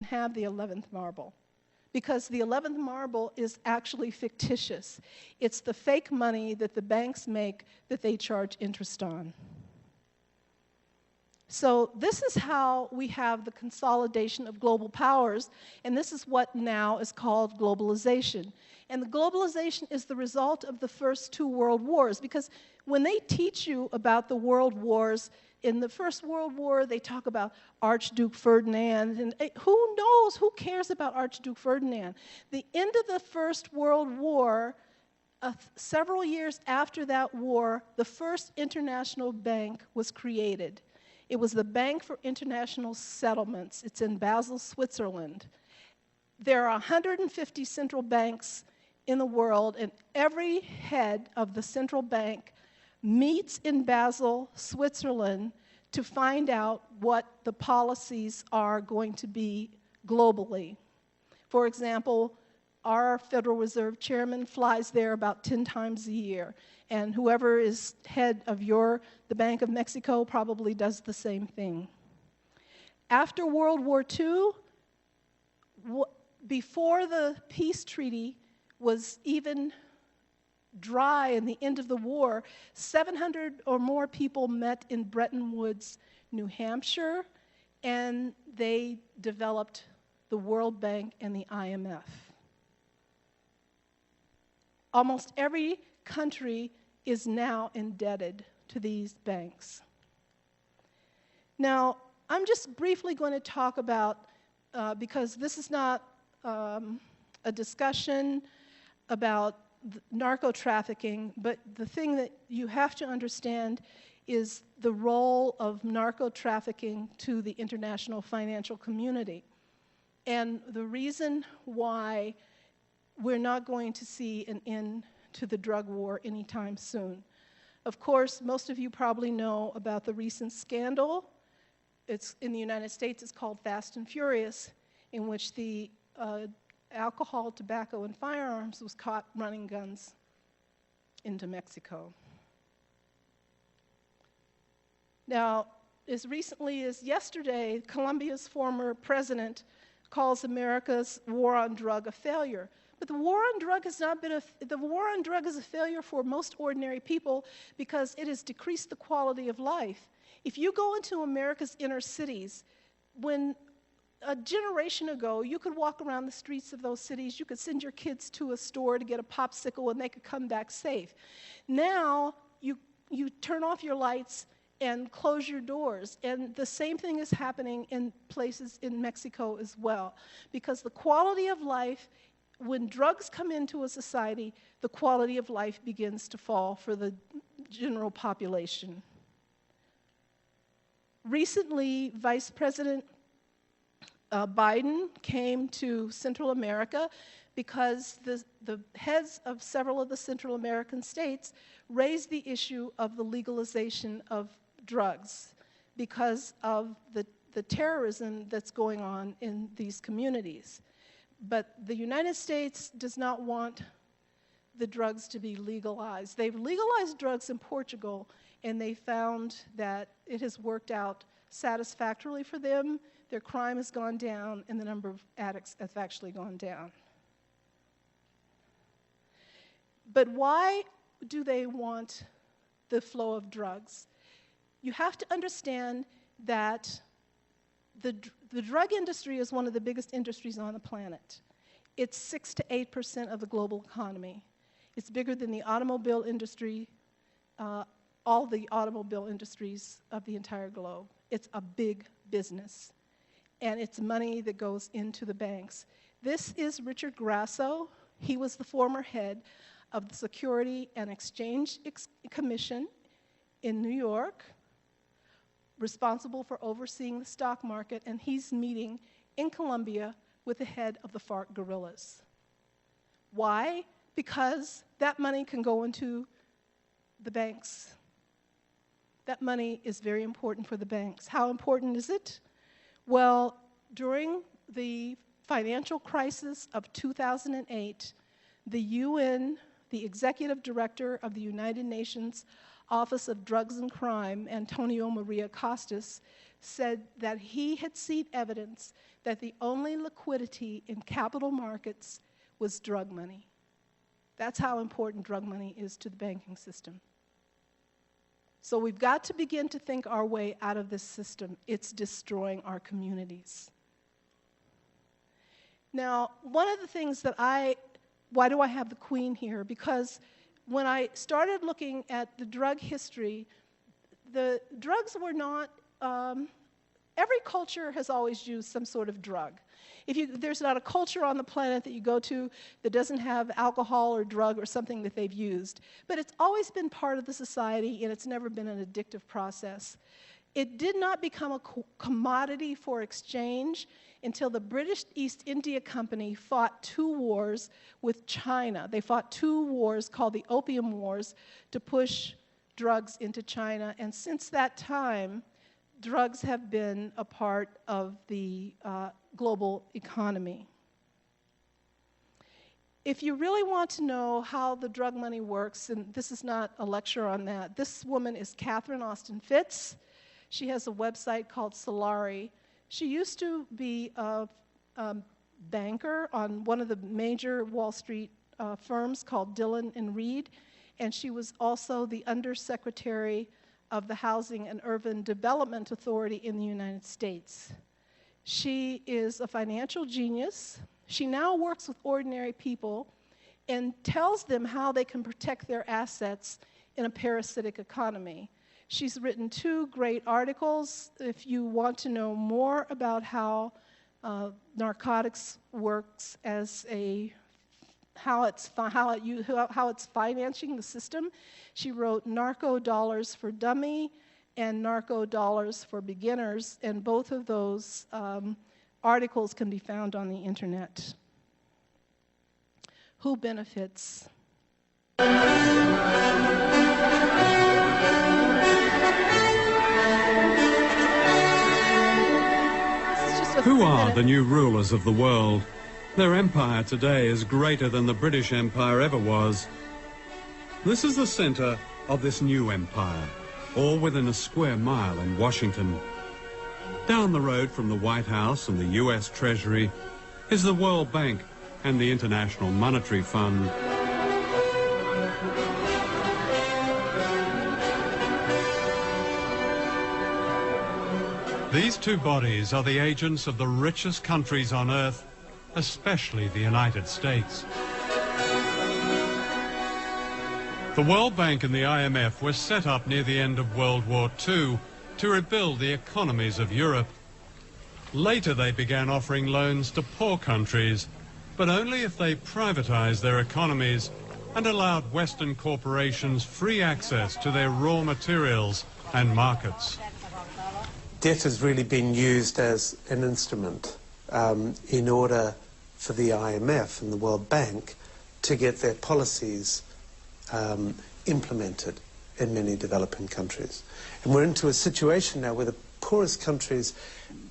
have the 11th marble, because the 11th marble is actually fictitious. It's the fake money that the banks make that they charge interest on. So this is how we have the consolidation of global powers, and this is what now is called globalization. And the globalization is the result of the first two world wars, because when they teach you about the world wars, in the First World War, they talk about Archduke Ferdinand, and who knows, who cares about Archduke Ferdinand? The end of the First World War, several years after that war, the first international bank was created. It was the Bank for International Settlements. It's in Basel, Switzerland. There are 150 central banks in the world, and every head of the central bank meets in Basel, Switzerland, to find out what the policies are going to be globally. For example, our Federal Reserve Chairman flies there about 10 times a year, and whoever is head of the Bank of Mexico probably does the same thing. After World War II, before the peace treaty was even dry in the end of the war, 700 or more people met in Bretton Woods, New Hampshire, and they developed the World Bank and the IMF. Almost every country is now indebted to these banks. Now, I'm just briefly going to talk about, because this is not a discussion about narco-trafficking, but the thing that you have to understand is the role of narco-trafficking to the international financial community. And the reason why we're not going to see an end to the drug war anytime soon. Of course, most of you probably know about the recent scandal. It's in the United States, it's called Fast and Furious, in which the alcohol, tobacco, and firearms was caught running guns into Mexico. Now, as recently as yesterday, Colombia's former president calls America's war on drug a failure. But the war on drug has not been the war on drug is a failure for most ordinary people because it has decreased the quality of life. If you go into America's inner cities, when a generation ago, you could walk around the streets of those cities, you could send your kids to a store to get a popsicle and they could come back safe. Now, you turn off your lights and close your doors. And the same thing is happening in places in Mexico as well. Because the quality of life, when drugs come into a society, the quality of life begins to fall for the general population. Recently, Vice President Biden came to Central America because the heads of several of the Central American states raised the issue of the legalization of drugs because of the terrorism that's going on in these communities. But the United States does not want the drugs to be legalized. They've legalized drugs in Portugal, and they found that it has worked out satisfactorily for them. Their crime has gone down, and the number of addicts has actually gone down. But why do they want the flow of drugs? You have to understand that the drug industry is one of the biggest industries on the planet. It's 6 to 8% of the global economy. It's bigger than the automobile industry, all the automobile industries of the entire globe. It's a big business, and it's money that goes into the banks. This is Richard Grasso. He was the former head of the Security and Exchange Commission in New York, responsible for overseeing the stock market, and he's meeting in Colombia with the head of the FARC guerrillas. Why? Because that money can go into the banks. That money is very important for the banks. How important is it? Well, during the financial crisis of 2008, the UN, the executive director of the United Nations Office of Drugs and Crime, Antonio Maria Costas, said that he had seen evidence that the only liquidity in capital markets was drug money. That's how important drug money is to the banking system. So we've got to begin to think our way out of this system. It's destroying our communities. Now, one of the things that why do I have the Queen here? Because when I started looking at the drug history, the drugs were not, every culture has always used some sort of drug. There's not a culture on the planet that you go to that doesn't have alcohol or drug or something that they've used. But it's always been part of the society, and it's never been an addictive process. It did not become a commodity for exchange until the British East India Company fought 2 wars with China. They fought 2 wars called the Opium Wars to push drugs into China. And since that time, drugs have been a part of the global economy. If you really want to know how the drug money works, and this is not a lecture on that, this woman is Catherine Austin Fitts. She has a website called Solari. She used to be a banker on one of the major Wall Street firms called Dillon and Reed, and she was also the undersecretary of the Housing and Urban Development Authority in the United States. She is a financial genius. She now works with ordinary people and tells them how they can protect their assets in a parasitic economy. She's written 2 great articles. If you want to know more about how narcotics works as how it's financing the system, she wrote Narco Dollars for Dummy and Narco Dollars for Beginners, and both of those articles can be found on the internet. Who benefits? Who are the new rulers of the world? Their empire today is greater than the British Empire ever was. This is the center of this new empire, all within a square mile in Washington. Down the road from the White House and the US Treasury is the World Bank and the International Monetary Fund. These 2 bodies are the agents of the richest countries on earth, especially the United States. The World Bank and the IMF were set up near the end of World War II to rebuild the economies of Europe. Later they began offering loans to poor countries, but only if they privatized their economies and allowed Western corporations free access to their raw materials and markets. Debt has really been used as an instrument in order for the IMF and the World Bank to get their policies implemented in many developing countries. And we're into a situation now where the poorest countries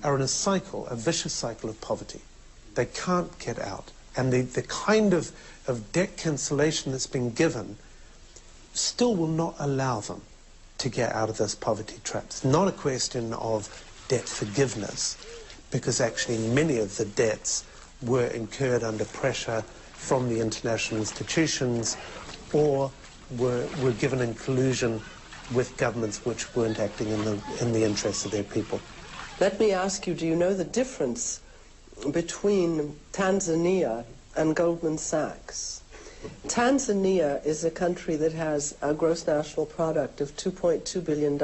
are in a cycle, a vicious cycle of poverty. They can't get out. And the kind of debt cancellation that's been given still will not allow them to get out of this poverty trap. It's not a question of debt forgiveness, because actually many of the debts were incurred under pressure from the international institutions or were given in collusion with governments which weren't acting in the interests of their people. Let me ask you, do you know the difference between Tanzania and Goldman Sachs? Tanzania is a country that has a gross national product of $2.2 billion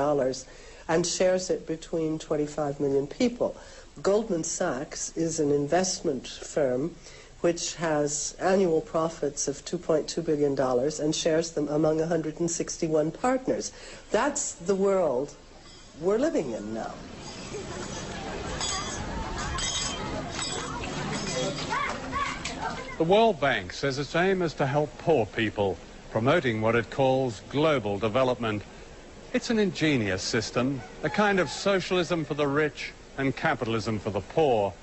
and shares it between 25 million people. Goldman Sachs is an investment firm which has annual profits of $2.2 billion and shares them among 161 partners. That's the world we're living in now. The World Bank says its aim is to help poor people, promoting what it calls global development. It's an ingenious system, a kind of socialism for the rich and capitalism for the poor.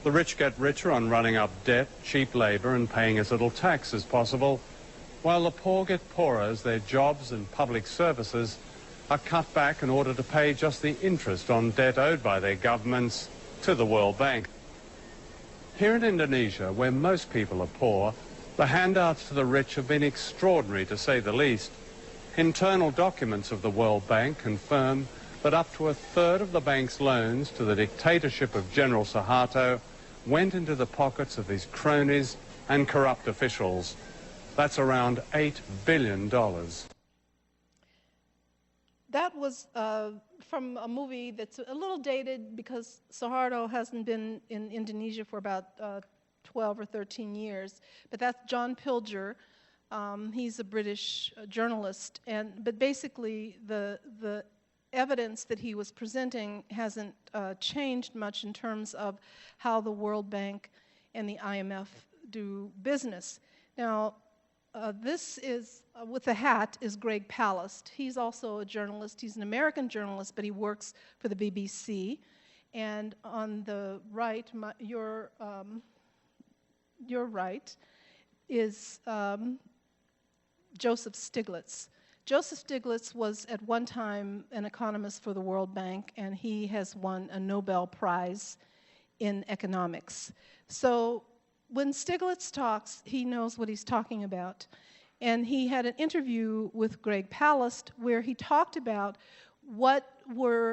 The rich get richer on running up debt, cheap labor, and paying as little tax as possible, while the poor get poorer as their jobs and public services are cut back in order to pay just the interest on debt owed by their governments to the World Bank. Here in Indonesia, where most people are poor, the handouts to the rich have been extraordinary, to say the least. Internal documents of the World Bank confirm that up to a third of the bank's loans to the dictatorship of General Suharto went into the pockets of his cronies and corrupt officials. That's around $8 billion. That was from a movie that's a little dated because Suharto hasn't been in Indonesia for about 12 or 13 years. But that's John Pilger. He's a British journalist. But basically, the evidence that he was presenting hasn't changed much in terms of how the World Bank and the IMF do business. Now, this is, with the hat, is Greg Palast. He's also a journalist. He's an American journalist, but he works for the BBC. And on the right, your right, is Joseph Stiglitz. Joseph Stiglitz was at one time an economist for the World Bank, and he has won a Nobel Prize in economics. So when Stiglitz talks, he knows what he's talking about. And he had an interview with Greg Palast where he talked about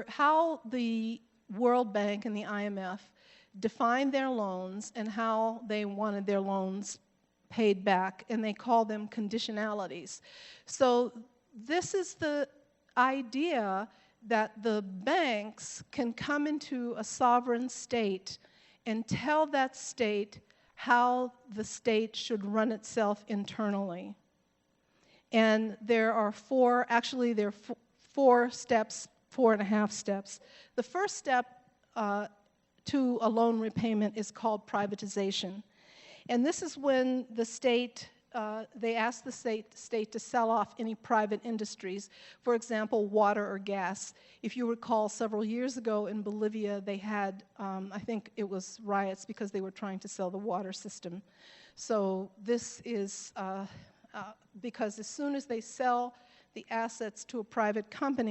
how the World Bank and the IMF defined their loans and how they wanted their loans paid back, and they call them conditionalities. So this is the idea that the banks can come into a sovereign state and tell that state how the state should run itself internally. And there are four steps, 4.5 steps. The first step to a loan repayment is called privatization. And this is when the state, they ask the state to sell off any private industries, for example, water or gas. If you recall, several years ago in Bolivia, they had, I think it was riots because they were trying to sell the water system. So this is because as soon as they sell the assets to a private company,